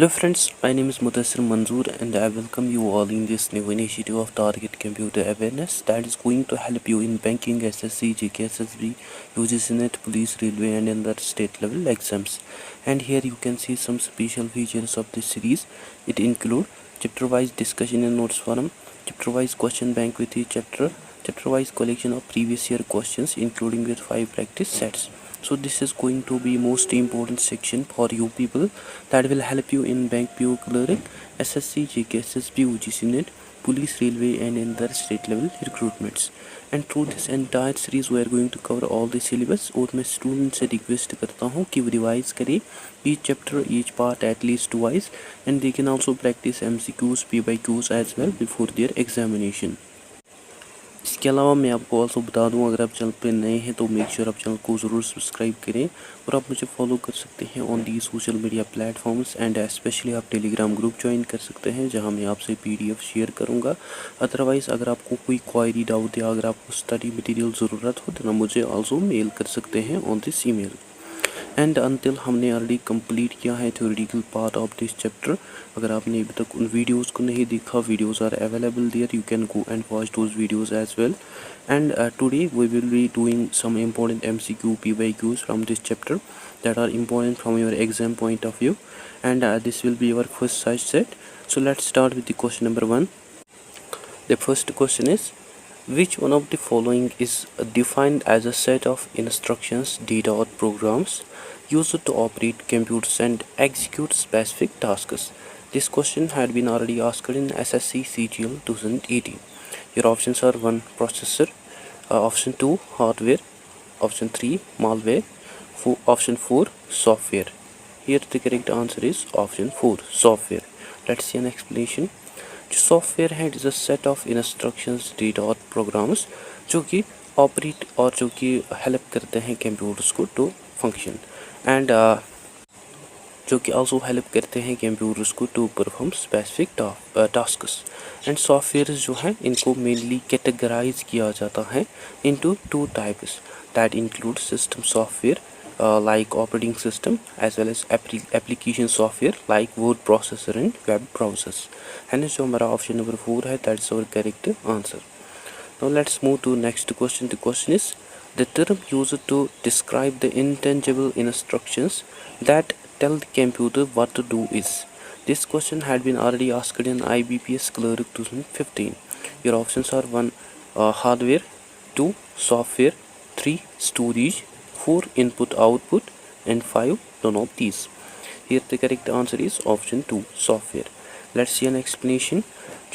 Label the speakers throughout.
Speaker 1: Hello friends, my name is Mudassir Manzoor and I welcome you all in this new initiative of Target Computer Awareness that is going to help you in banking, SSC, GK, SSB, UGC NET, police, railway and other state level exams. And here you can see some special features of this series. It include chapter wise discussion and notes forum, chapter wise question bank with each chapter, chapter wise collection of previous year questions including with 5 practice sets. So this is going to be most important section for you people that will help you in bank PO clearing, SSC, JK, SSB, UGC NET, police, railway and in the state level recruitments. And through this entire series we are going to cover all the syllabus और मैं students से request करता हूँ कि वो revise करें each chapter, each part at least twice and they can also practice MCQs, PYQs as well before their examination. इसके अलावा मैं आपको ऑल्सो बता दूं अगर आप चैनल पे नए हैं तो मेक श्योर आप चैनल को ज़रूर सब्सक्राइब करें और आप मुझे फॉलो कर सकते हैं on the social media platforms and specially आप टेलीग्राम ग्रुप ज्वाइन कर सकते हैं जहां मैं आपसे PDF शेयर करूंगा। अदरवाइज़ अगर आपको कोई क्वायरी डाउट या अगर आपको स्टडी मटेरियल ज़रूरत हो तो मुझे ऑल्सो मेल कर सकते हैं on this email. And until हमने ऑलरेडी कंप्लीट किया है theoretical part of this chapter. अगर आपने अभी तक उन वीडियोस को नहीं देखा, videos are available there, you can go and watch those videos as well. And today we will be doing some important MCQ PYQs from this chapter that are important from your exam point of view, and this will be our first such set. So let's start with the question number 1. The first question is, which one of the following is defined as a set of instructions, data or programs used to operate computers and execute specific tasks? This question had been already asked in SSC CGL 2018. Your options are 1. Processor, option 2. Hardware, option 3. Malware, option 4. Software. Here the correct answer is option 4. Software. Let's see an explanation. जो software है it is a set of instructions, data और programmes जो कि operate और जो कि help करते हैं कंप्यूटर्स को टू फंक्शन एंड जो कि आल्सो हेल्प करते हैं कंप्यूटर्स को to perform specific tasks. And software जो हैं इनको मेनली कैटेगराइज किया जाता है into 2 types that include system software like operating system as well as application software like word processor and web browsers. And जो हमारा option number 4 है that's our correct answer. Now let's move to next question. The question is, the term used to describe the intangible instructions that tell the computer what to do is. This question had been already asked in IBPS Clerk 2015. Your options are 1. Hardware, 2. Software, 3. Storage, 4. Input output and 5. None of these. Here the correct answer is option 2. Software. Let's see an explanation.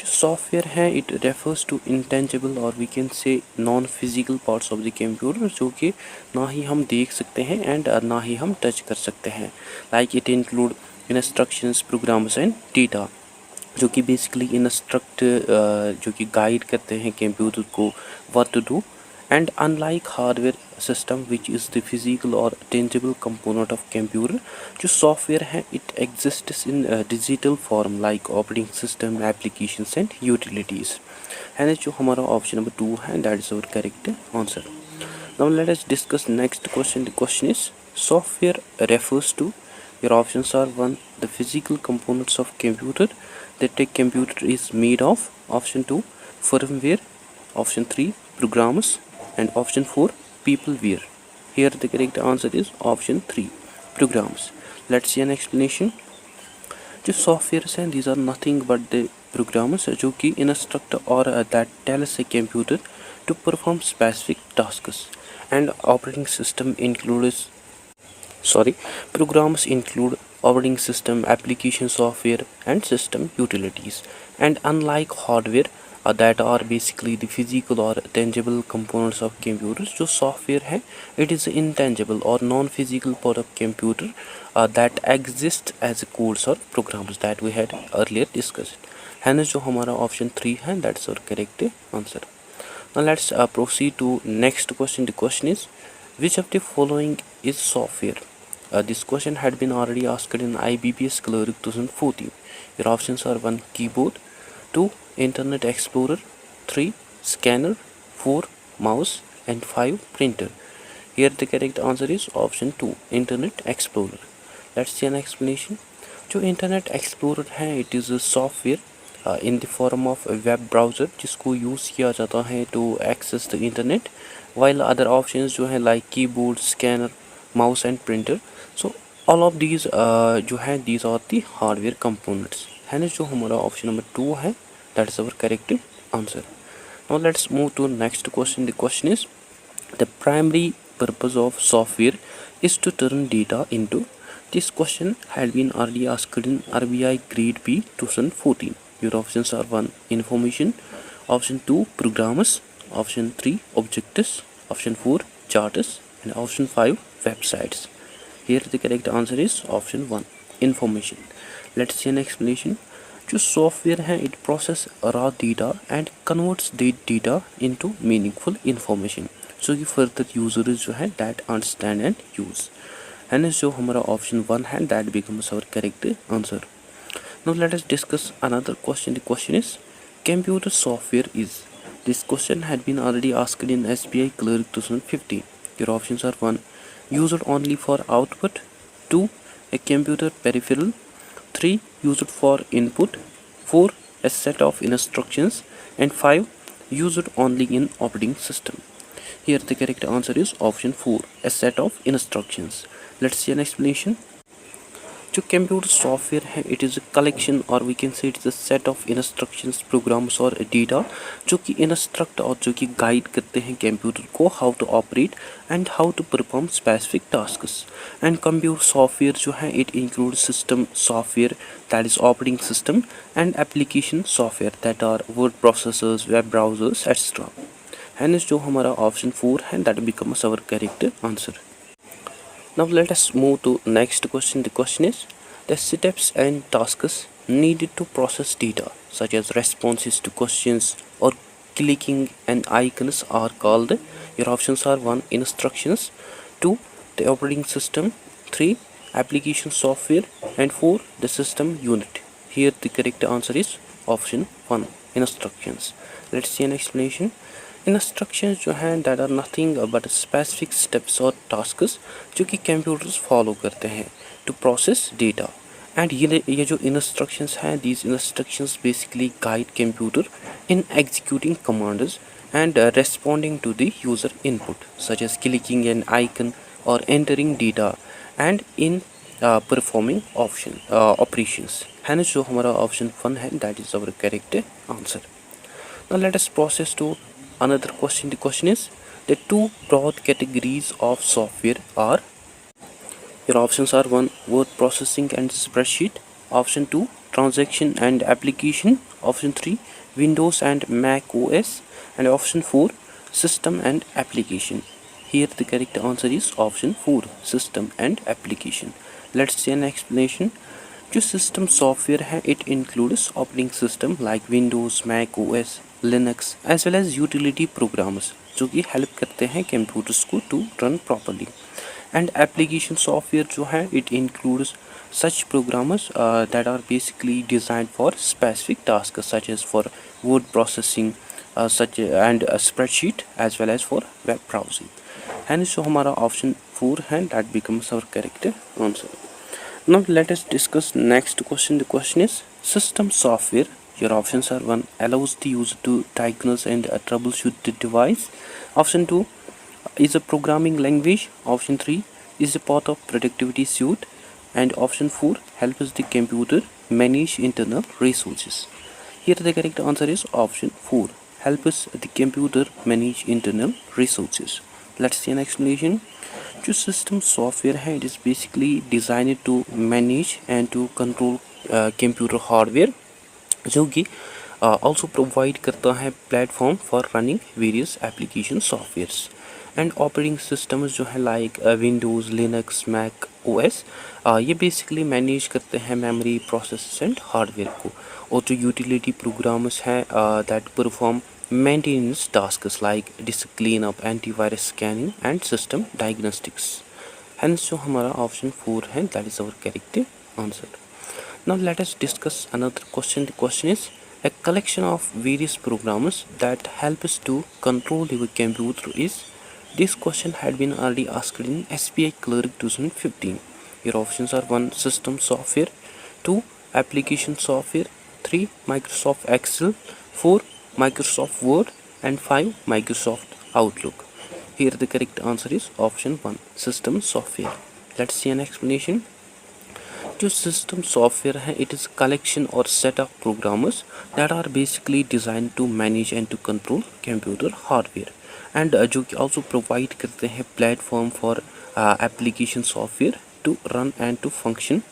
Speaker 1: जो software है it refers to intangible और we can say non physical parts of the computer जो कि ना ही हम देख सकते हैं एंड ना ही हम टच कर सकते हैं। Like it include instructions, programs and data जो कि बेसिकली इंस्ट्रक्ट जो कि गाइड करते हैं कंप्यूटर को what to do. And unlike hardware system which is the physical or tangible component of computer, जो software है it exists in digital form like operating system, applications and utilities. And जो हमारा option number 2 है that is our correct answer. Now let us discuss next question. The question is, software refers to, your options are 1. The physical components of computer that a computer is made of, option 2. Firmware, option 3. Programs, and option 4. Peopleware. Here the correct answer is option 3. Programs. Let's see an explanation. जो softwares हैं these are nothing but the programs जो कि instruct or that tells a computer to perform specific tasks. And operating system includes programs include operating system, application software and system utilities. And unlike hardware that are basically the physical or tangible components of computers, जो software है it is intangible or non-physical part of computer that exists as codes or programs that we had earlier discussed. Hence जो हमारा option 3 है that's our correct answer. Now let's proceed to next question. The question is, which of the following is software? This question had been already asked in IBPS Clerk 2014. Your options are 1. Keyboard, 2. Internet Explorer, 3. Scanner, 4. Mouse and 5. Printer. Here the correct answer is option 2. Internet Explorer. Let's see an explanation. जो internet explorer है it is a software in the form of web browser जिसको use किया जाता है to access the internet, while other options जो है like keyboard, scanner, mouse and printer. So all of these जो है these are the hardware components, है ना। जो हमारा ऑप्शन नंबर 2 है that is our correct answer. Now let's move to next question. The question is the primary purpose of software is to turn data into. This question had been already asked in RBI Grade B 2014. Your options are 1. Information, option 2. Programmers, option 3. Objectives, option 4. Charts, and option 5. Websites. Here the correct answer is option 1. Information. Let's see an explanation. जो software है it process raw data and converts that data into meaningful information so कि further users जो है that understand and use, है ना। जो हमारा option 1 है that becomes our correct answer. Now let us discuss another question. The question is computer software is. This question had been already asked in SBI Clerk 2015. Your options are 1. Used only for output, 2. a computer peripheral, 3. used for input, 4. a set of instructions, and 5. used only in operating system. Here the correct answer is option 4, a set of instructions. Let's see an explanation. जो computer software है it is a collection और we can say it is a set of instructions, programs और data जो कि instruct और जो कि guide करते हैं कंप्यूटर को how to operate and how to perform specific tasks. And computer software जो है it include system software that is operating system and application software that are word processors, web browsers etcetera. Hence जो हमारा option 4 है that becomes our correct answer. Now let us move to next question. The question is the steps and tasks needed to process data such as responses to questions or clicking and icons are called. Your options are 1. Instructions, 2. the operating system, 3. application software, and 4. the system unit. Here the correct answer is option 1. Instructions. Let's see an explanation. Instructions जो हैं that are nothing but specific steps और tasks जो कि computers follow करते हैं to process data. And ये जो instructions हैं these instructions basically guide computer in executing commands and responding to the user input such as clicking an icon और entering data and in performing operations. है ना। जो हमारा ऑप्शन 1 है that is our correct answer. Now let us process to another question. The question is the two broad categories of software are. Your options are 1. word processing and spreadsheet, option 2. transaction and application, option 3. Windows and Mac OS, and option 4. system and application. Here the correct answer is option 4, system and application. Let's see an explanation. जो system software है it includes operating system like Windows, Mac OS, Linux as well as utility programs जो कि help करते हैं computers को to run properly. And application software जो है it includes such programs that are basically designed for specific tasks such as for word processing and a spreadsheet as well as for web browsing. Hence so हमारा option 4 है that becomes our correct answer. Now let us discuss next question. The question is system software. Your options are 1. allows the user to diagnose and troubleshoot the device. Option 2 is a programming language. Option 3 is a part of productivity suite, and option 4 helps the computer manage internal resources. Here the correct answer is option 4, helps the computer manage internal resources. Let's see an explanation. जो system software है it is basically designed to manage and to control computer hardware जो कि also provide करता है platform for running various application softwares and operating systems जो है like Windows, Linux, Mac OS ये basically manage करते हैं मेमोरी, प्रोसेस एंड हार्डवेयर को। और जो यूटिलिटी प्रोग्राम्स हैं that perform maintenance tasks like disk cleanup, antivirus scanning and system diagnostics. Hence जो हमारा option 4 है that is our correct answer. Now let us discuss another question. The question is a collection of various programs that help us to control your computer is. This question had been already asked in SBI Clerk 2015. Your options are 1. system software, 2. Application software. 3. Microsoft Excel. 4. Microsoft Word. And 5. Microsoft Outlook. Here the correct answer is option 1, system software. Let's see an explanation. जो system software है it is collection और set of programs that are basically design to manage and to control computer hardware and जो कि also provide करते हैं platform for application software to run and to function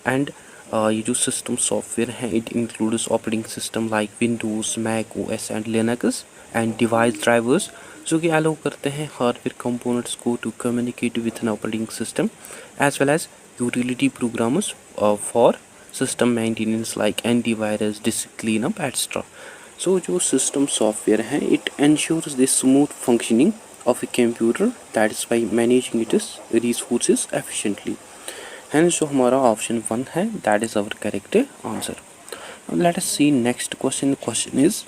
Speaker 1: and ये जो system software है it includes operating system like Windows Mac OS and Linux and device drivers जो कि allow करते हैं हार्डवेयर कंपोनेंट्स को to communicate with an operating system as well as utility programs for system maintenance like antivirus, disk cleanup, etc. So जो system software है it ensures the smooth functioning of a computer, that is by managing its resources efficiently. Hence जो हमारा option 1 है that is our correct answer. Now let us see next question. The question is,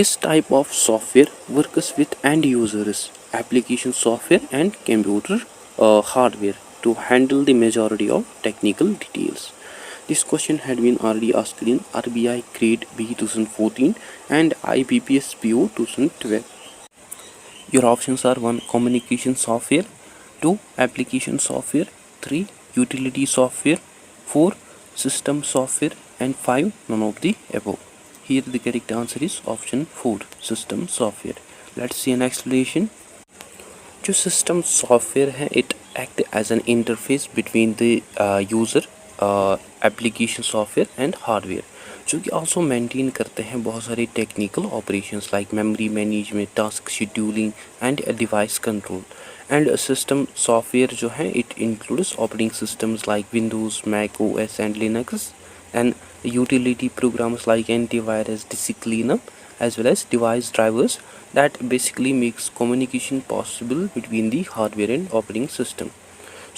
Speaker 1: this type of software works with end users, application software and computer hardware to handle the majority of technical details. This question had been already asked in RBI Grade B 2014 and IBPS PO 2012. Your options are 1. Communication software, 2. Application software, 3. Utility software, 4. System software, and 5. None of the above. Here the correct answer is option 4, system software. Let's see an explanation. जो system software है it act as an interface between the user application software and hardware जो कि also maintain करते हैं बहुत सारे technical operations like memory management, task scheduling and device control. And system software जो है it includes operating systems like Windows Mac OS and Linux and utility programs like antivirus, disk cleanup, as well as device drivers that basically makes communication possible between the hardware and operating system.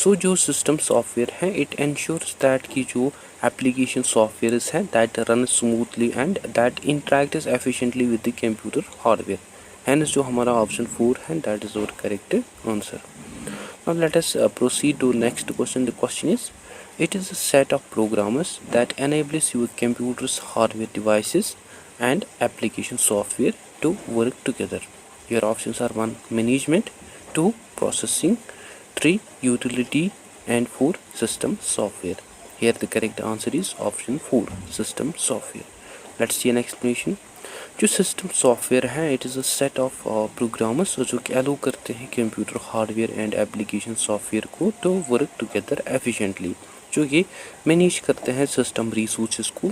Speaker 1: So जो system software है it ensures that कि जो application software है that run smoothly and that interacts efficiently with the computer hardware. Hence जो हमारा option 4 है that is our correct answer. Now let us proceed to next question. The question is, it is a set of programs that enables your computer's hardware devices and application software to work together. Your options are 1. Management, 2. Processing, 3. Utility, and 4. System software. Here the correct answer is option 4, system software. Let's see an explanation. जो system software है it is a set of programs जो कि allow करते हैं computer hardware and application software को to work together efficiently जो कि manage करते हैं सिस्टम रिसोर्सेज को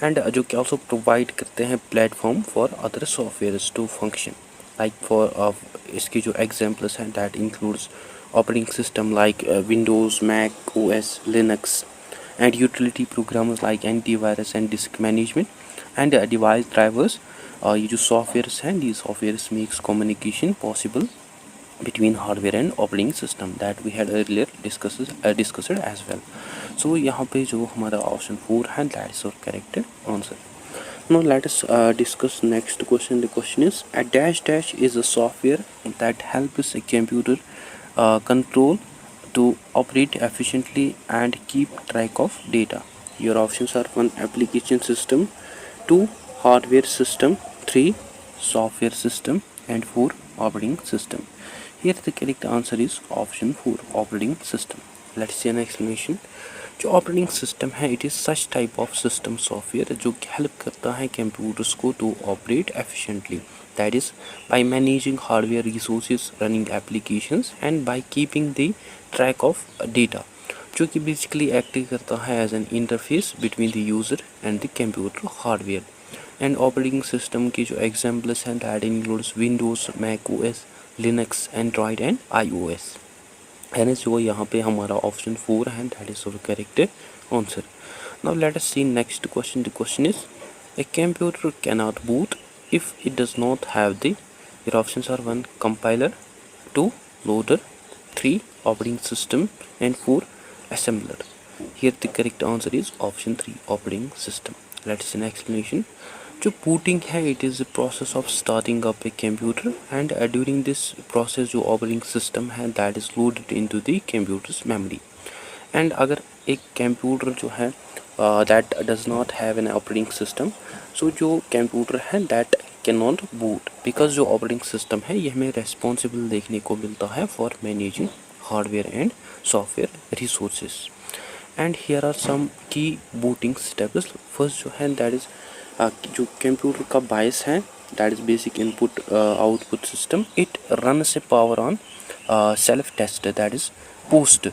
Speaker 1: एंड जो कि आल्सो प्रोवाइड करते हैं platform for other softwares to function like for इसके जो एग्जांपल्स हैं that includes operating system like Windows Mac OS Linux and utility programs like antivirus and disk management and device drivers. ये जो softwares हैं these softwares makes communication possible between hardware and operating system that we had earlier discussed as well. So यहाँ पे जो हमारा option 4 है that is our correct answer. Now let us discuss next question. The question is, a dash dash is a software that helps a computer control to operate efficiently and keep track of data. Your options are 1. Application system, 2. Hardware system, 3. Software system, and 4. Operating system. Here the correct answer is option 4, operating system. Let's see an explanation. जो operating system है it is such type of system software जो कि help करता है computers को to operate efficiently, that is by managing hardware resources, running applications and by keeping the track of data, जो कि basically act करता है as an interface between the user and the computer hardware. And operating system के जो examples हैं that includes Windows, Mac OS, Linux, Android and iOS. And जो यहाँ पे हमारा ऑप्शन 4 है that is our correct answer. Now let us see next question. The question is, a computer can not boot if it does not have the. Your options are 1. Compiler, 2. Loader, 3. Operating system and 4. assembler. Here the correct answer is option 3, operating system. Let's see an explanation. जो booting है it is the process of starting up a computer and during this process जो operating system है that is loaded into the computer's memory. And अगर एक computer जो है that does not have an operating system, so जो computer है that can not boot, because जो operating system है ये हमें रेस्पॉन्सिबल देखने को मिलता है for managing hardware and software resources. And here are some key booting steps. First जो है दैट इज जो कंप्यूटर का बायस है that is basic input output system, it runs a power on self test that is POST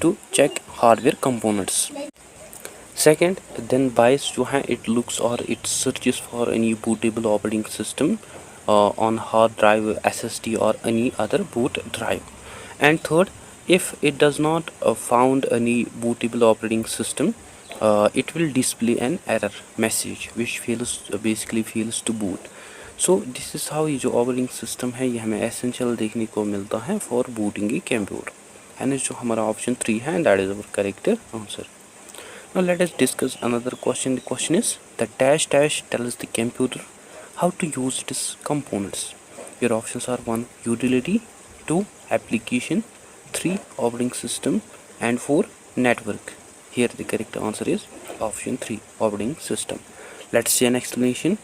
Speaker 1: to check hardware components. Second, then BIOS जो है it looks or it searches for any bootable operating system on hard drive, SSD or any other boot drive. And third, if it does not found any bootable operating system, it will display an error message which basically fails to boot. So this is how ये जो operating system है ये हमें essential देखने को मिलता है for booting a computer. And जो हमारा option 3 है that is our correct answer. Now let us discuss another question. The question is the dash dash tells the computer how to use its components. Your options are 1 utility, 2 application, 3 operating system and 4 network. Here the correct answer is option 3 operating system. Let's see an explanation.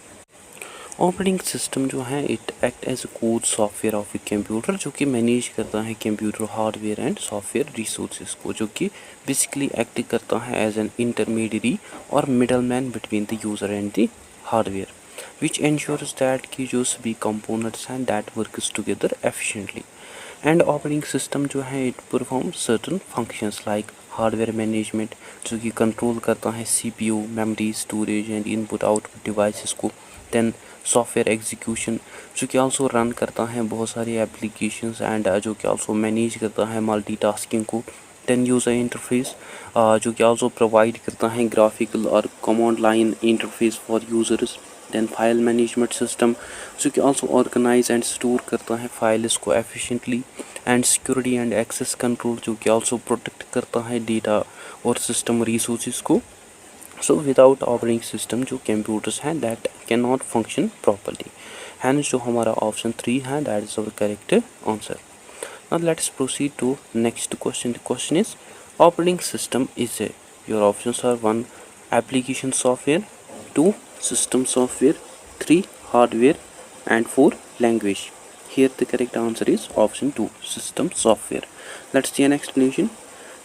Speaker 1: Operating system जो है it act as a core software of a computer, जो कि manage करता है computer hardware and software resources को, जो कि basically act करता है एज एन इंटरमीडियरी और middle man between the user and the hardware, which ensures that कि जो सभी कंपोनेंट्स हैं that works together efficiently. And operating system जो है it perform certain functions like hardware management, जो कि कंट्रोल करता है CPU, memory, storage and input output devices को। देन सॉफ्टवेयर एग्जीक्यूशन, जो कि आल्सो रन करता है बहुत सारी एप्लीकेशंस एंड जो कि आल्सो मैनेज करता है मल्टीटास्किंग को। देन यूज़र इंटरफेस, जो कि आल्सो प्रोवाइड करता है ग्राफिकल और command line interface for users. Then file management system, जो कि आल्सो ऑर्गेनाइज एंड स्टोर करता है फाइल्स को efficiently. And security and access control, जो कि आल्सो प्रोटेक्ट करता है डेटा और सिस्टम रिसोर्सेज को। सो विदाउट ऑपरेटिंग सिस्टम जो कंप्यूटर्स हैं that can not function properly. And जो हमारा ऑप्शन 3 है that is our correct answer. Now let's proceed to next question. The question is operating system is a, your options are 1 application software, 2 system software, 3 hardware and 4 language. Here the correct answer is option 2 system software. Let's see an explanation.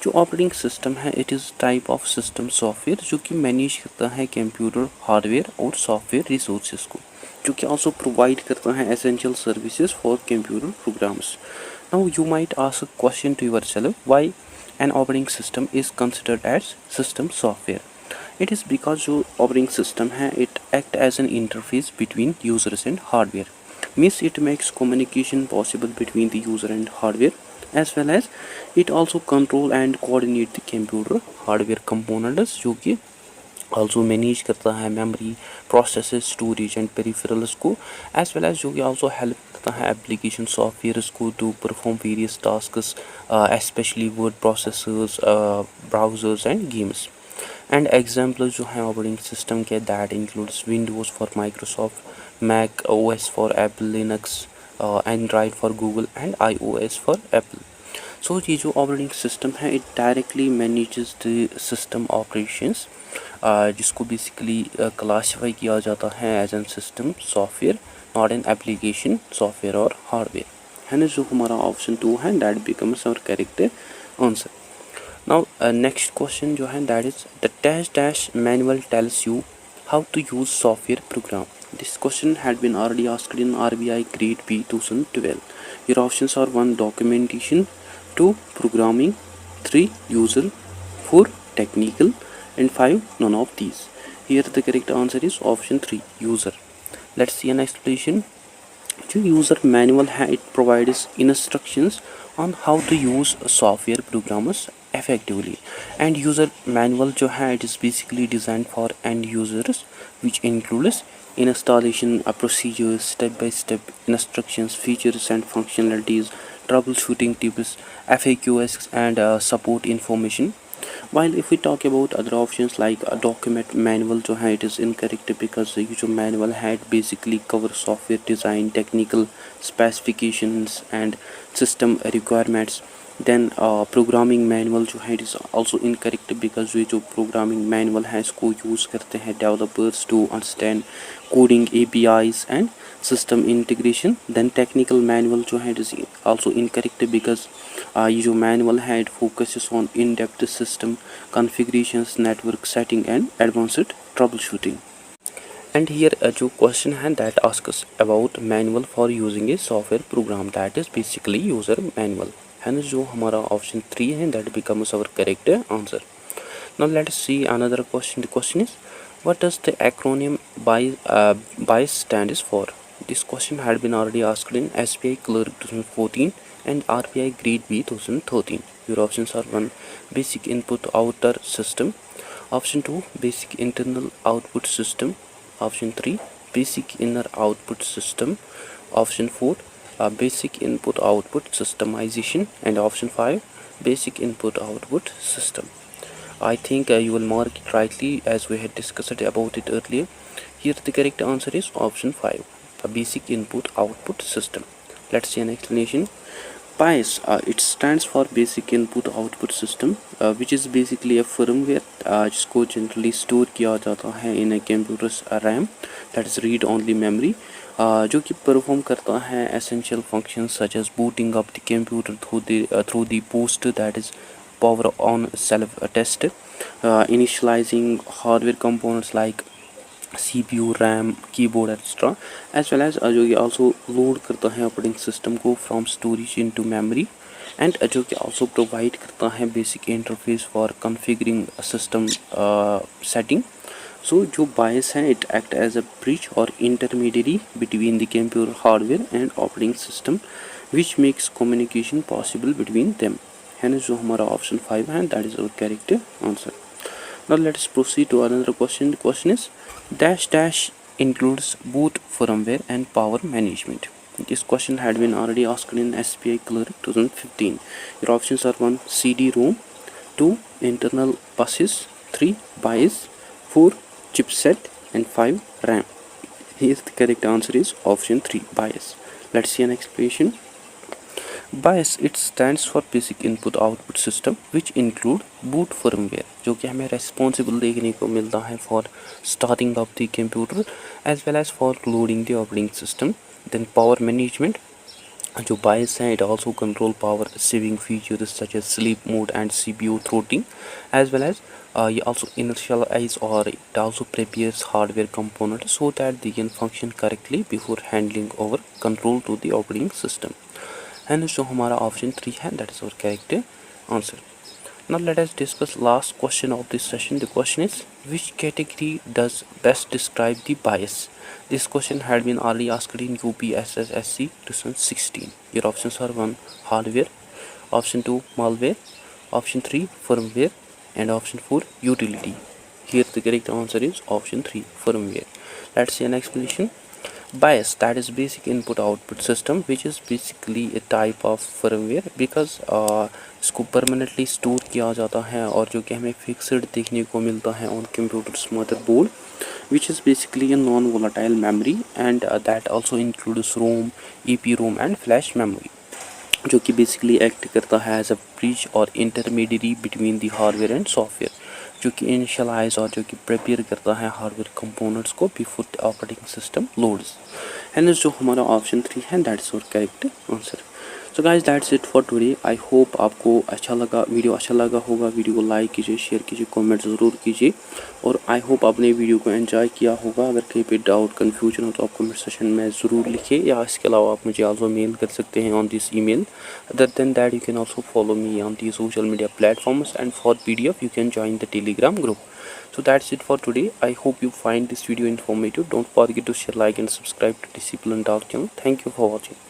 Speaker 1: जो operating system है it is type of system software जो कि manage करता है computer hardware और software resources को, जो कि आल्सो प्रोवाइड करता है essential services for computer programs. Now you might ask a question to yourself, why an operating system is considered as system software. It is because जो operating system है it act as an interface between users and hardware. means it makes communication possible between the user and hardware, as well as it also control and coordinate the computer hardware components, जो कि also manage करता है memory, processors, storage and peripherals को, as well as जो कि also help करता है application softwares को to perform various tasks, especially word processors, browsers and games. And example जो है ऑपरेटिंग सिस्टम के that includes Windows for Microsoft, Mac OS for Apple, Linux, Android for Google and iOS for Apple. So ये जो operating system है it directly manages the system operations, जिसको basically classify किया जाता है as an system software, not an application software और hardware. है ना, जो हमारा ऑप्शन 2 है that becomes our correct answer. Now next question जो है that is the dash dash manual tells you how to use software program. This question had been already asked in RBI Grade B 2012. Your options are 1 documentation, 2 programming, 3 user, 4 technical and 5 none of these. Here the correct answer is option 3 user. Let's see an explanation. जो user manual है it provides instructions on how to use software programmers effectively, and user manual जो है it is basically designed for end users which includes installation procedures, step by step instructions, features and functionalities, troubleshooting tips, FAQs and support information. While if we talk about other options like a document manual जो है it is incorrect because ये जो manual है it basically covers software design, technical specifications and system requirements. Then programming manual जो है it is also incorrect because ये जो programming manual है इसको यूज़ करते हैं developers to understand coding APIs and system integration. Then technical manual जो है it is also incorrect because ये जो मैनुअल है it focuses on in depth system configurations network setting and advanced troubleshooting. And here जो question है that asks about manual for using a software program, that is basically user manual। Hence जो हमारा option 3 है that becomes our correct answer। Now let's see another question। The question is what does the acronym BICE stands for? This question had been already asked in SBI Clerk 2014 and RBI Grade B 2013। Your options are 1 basic input outer system, option 2 basic internal output system, option 3 basic inner output system, option 4 basic input output systemization, and option 5 basic input output system। I think you will mark it rightly as we had discussed about it earlier। Here the correct answer is option 5, a basic input output system। Let's see an explanation। BIOS it stands for basic input output system which is basically a firmware जिसको generally store किया जाता है in a computer's RAM, that is read only memory, जो कि perform करता है essential functions such as booting up the computer through the post, that is power on self test, initializing hardware components like CPU, RAM, keyboard etc, as well as जो कि also load करता है operating system को from storage into memory, and जो कि also provide करता है basic interface for configuring a system setting। So जो BIOS है it act as a bridge or intermediary between the computer hardware and operating system which makes communication possible between them। Hence जो हमारा option 5 है that is our correct answer। Now let's proceed to another question। The question is dash dash includes boot firmware and power management। This question had been already asked in SBI Clerk 2015। Your options are 1 CD-ROM, 2 internal buses, 3 BIOS, 4 chipset, and 5 RAM। Here the correct answer is option 3 BIOS। Let's see an explanation। BIOS it stands for basic input output system which include boot firmware, जो कि हमें responsible देखने को मिलता है for starting up the computer as well as for loading the operating system। Then power management, जो BIOS है it also control power saving features such as sleep mode and CPU throttling, as well as ये also initialize or it also prepares hardware components so that they can function correctly before handing over control to the operating system। and जो हमारा option 3 है that is our correct answer। Now let us discuss last question of this session। The question is which category does best describe the BIOS? This question had been already asked in UPSSSC 2016। Your options are 1 hardware, option 2 malware, option 3 firmware, and option 4 utility। Here the correct answer is option 3 firmware। Let's see an explanation। BIOS that is basic input output system which is basically a type of firmware because इसको permanently store किया जाता है और जो कि हमें fixed देखने को मिलता है on computer's motherboard which is basically a non-volatile memory and that also includes ROM, EPROM and flash memory, जो कि basically act करता है as a bridge or intermediary between the hardware and software, जो कि इनिशियलाइज और जो कि prepare करता है हार्डवेयर कंपोनेंट्स को before the operating system loads. And जो हमारा ऑप्शन 3 है that is our correct answer. So guys that's it for today. I hope आपको अच्छा लगा, वीडियो अच्छा लगा होगा। वीडियो को लाइक कीजिए, शेयर कीजिए, कमेंट ज़रूर कीजिए और आई होप आपने वीडियो को एंजॉय किया होगा। अगर कहीं पे डाउट कन्फ्यूजन हो तो आप कमेंट सेशन में ज़रूर लिखिए या इसके अलावा आप मुझे आल्सो मेल कर सकते हैं on this email. Other than that you can also follow me on the social media platforms and for PDF you can join the Telegram group। So that's it for today। I hope you find this video informative। Don't forget to share, like and subscribe to Discipline Talk channel। Thank you for watching।